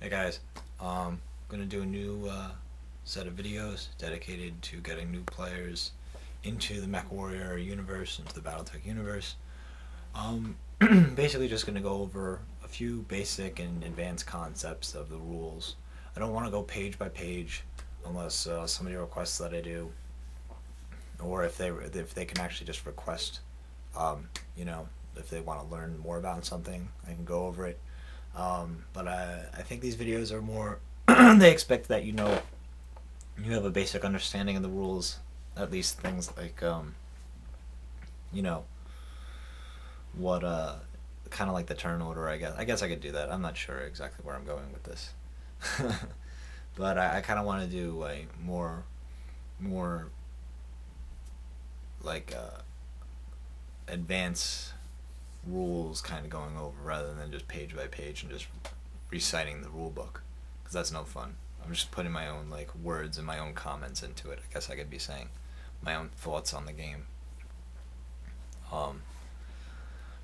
Hey guys, I'm gonna do a new set of videos dedicated to getting new players into the Mechwarrior universe, into the BattleTech universe. Um, Basically just gonna go over a few basic and advanced concepts of the rules. I don't want to go page by page unless somebody requests that I do, or if they can actually just request, you know, if they want to learn more about something, I can go over it. But I think these videos are more. They expect that you have a basic understanding of the rules, at least things like you know what kind of like the turn order. I guess I could do that. I'm not sure exactly where I'm going with this, but I kind of want to do like more like advanced rules kind of going over rather than just page by page and just reciting the rule book, because that's no fun. I'm just putting my own like words and my own comments into it. I guess I could be saying my own thoughts on the game. Um,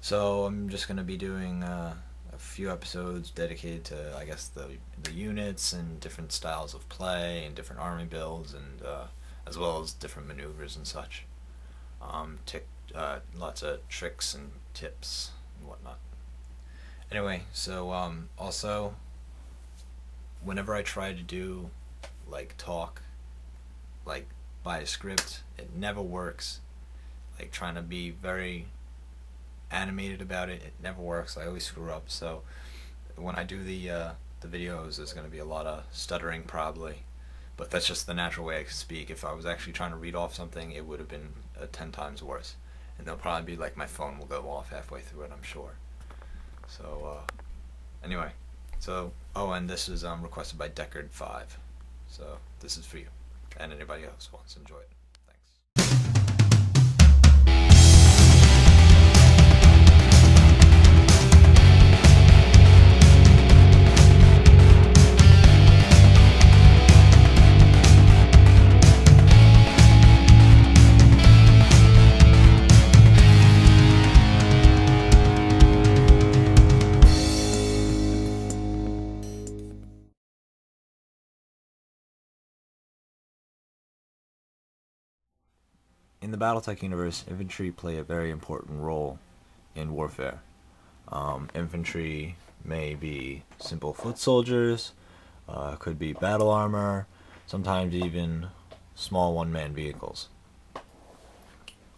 so I'm just gonna be doing a few episodes dedicated to, I guess, the units and different styles of play and different army builds, and as well as different maneuvers and such. Lots of tricks and tips and whatnot. Anyway, so also whenever I try to do like talk like by a script, it never works. Like trying to be very animated about it, it never works. I always screw up. So when I do the videos, there's going to be a lot of stuttering probably, but that's just the natural way I speak. If I was actually trying to read off something, it would have been 10 times worse. And they'll probably be like, my phone will go off halfway through it, I'm sure. So anyway, so and this is requested by Deckard5. So this is for you and anybody else who wants to enjoy it. Thanks. In the BattleTech universe, infantry play a very important role in warfare. Infantry may be simple foot soldiers, could be battle armor, sometimes even small one-man vehicles.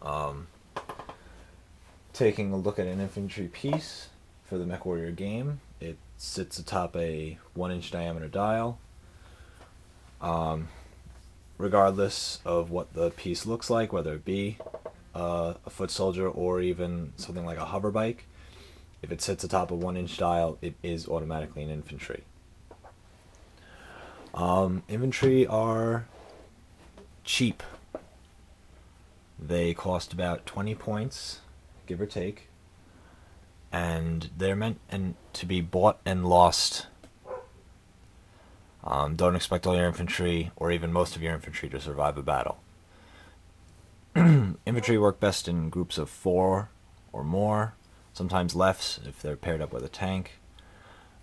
Um, Taking a look at an infantry piece for the Mechwarrior game, it sits atop a 1-inch diameter dial. Regardless of what the piece looks like, whether it be a foot soldier or even something like a hover bike, if it sits atop a 1-inch dial, it is automatically an infantry. Infantry are cheap. They cost about 20 points, give or take, and they're meant to be bought and lost. Don't expect all your infantry, or even most of your infantry, to survive a battle. Infantry work best in groups of 4 or more, sometimes less if they're paired up with a tank.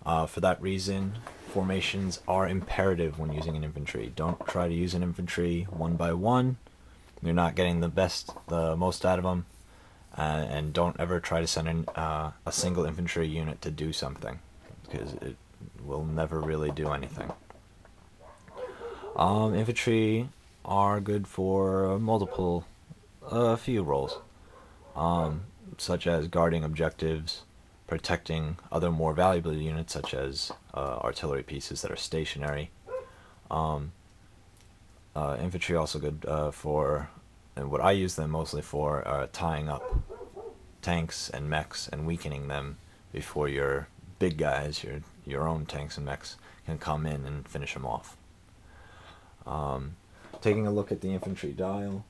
For that reason, formations are imperative when using an infantry. Don't try to use an infantry one by one. You're not getting the most out of them. And don't ever try to send in a single infantry unit to do something, because it will never really do anything. Infantry are good for a few roles, such as guarding objectives, protecting other more valuable units such as artillery pieces that are stationary. Infantry also good for, and what I use them mostly for, tying up tanks and mechs and weakening them before your big guys, your own tanks and mechs, can come in and finish them off. Taking a look at the infantry dial,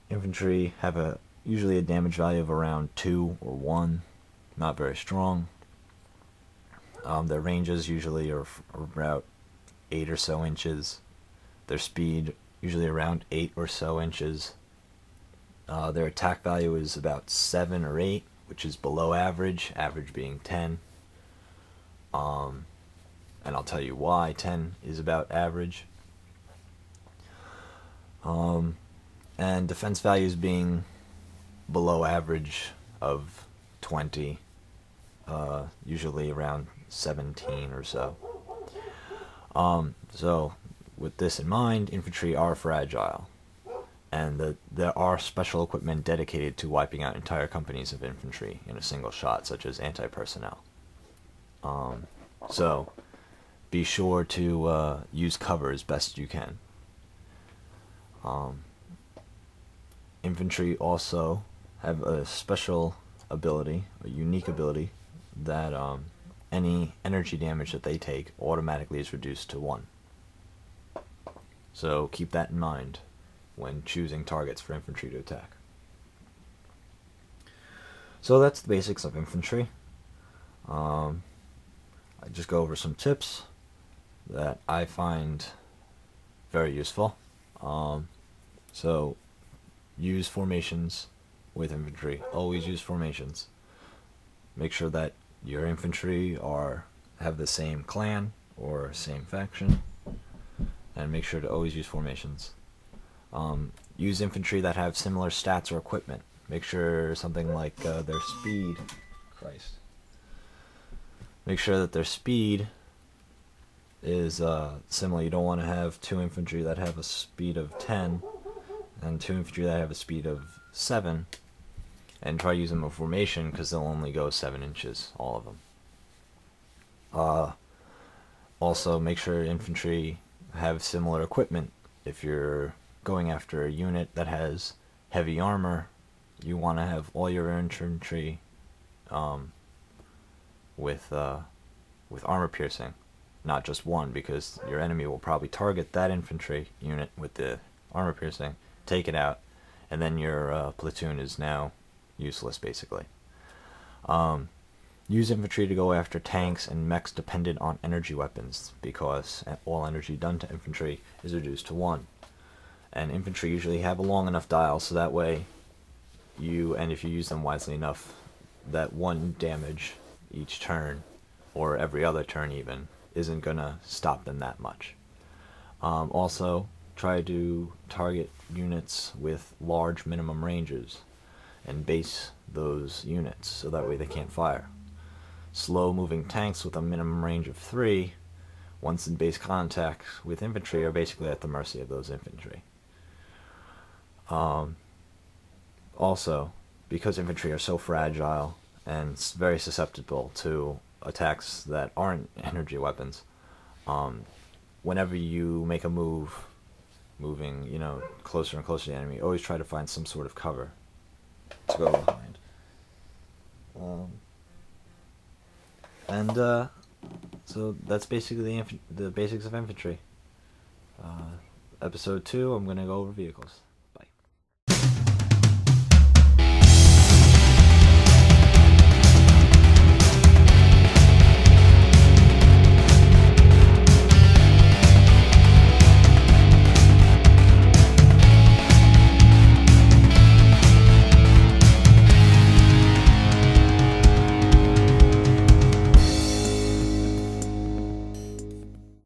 infantry have usually a damage value of around 2 or 1, not very strong. Their ranges usually are about 8 or so inches. Their speed usually around 8 or so inches. Their attack value is about 7 or 8, which is below average, average being 10. and I'll tell you why 10 is about average. And defense values being below average of 20, usually around 17 or so. So with this in mind, infantry are fragile, and there are special equipment dedicated to wiping out entire companies of infantry in a single shot, such as anti-personnel. So be sure to use cover as best you can. Infantry also have a special ability, a unique ability, that any energy damage that they take automatically is reduced to 1. So keep that in mind when choosing targets for infantry to attack. So that's the basics of infantry. I just go over some tips that I find very useful. So use formations with infantry. Always use formations. Make sure that your infantry have the same clan or same faction, and make sure to always use formations. Use infantry that have similar stats or equipment. Make sure something like their speed. Make sure that their speed is similar. You don't want to have 2 infantry that have a speed of 10 and 2 infantry that have a speed of 7, and try using them in formation, because they'll only go 7 inches, all of them. Also, make sure infantry have similar equipment. If you're going after a unit that has heavy armor, you want to have all your infantry with armor piercing, not just one, because your enemy will probably target that infantry unit with the armor piercing, take it out, and then your platoon is now useless, basically. Use infantry to go after tanks and mechs dependent on energy weapons, because all energy done to infantry is reduced to 1. And infantry usually have a long enough dial, so that way if you use them wisely enough, that 1 damage each turn, or every other turn even, isn't gonna stop them that much. Also, try to target units with large minimum ranges and base those units so that way they can't fire. Slow moving tanks with a minimum range of 3, once in base contact with infantry, are basically at the mercy of those infantry. Also, because infantry are so fragile and very susceptible to attacks that aren't energy weapons, whenever you make a moving, closer and closer to the enemy, always try to find some sort of cover to go behind. So that's basically the basics of infantry. Episode 2, I'm going to go over vehicles.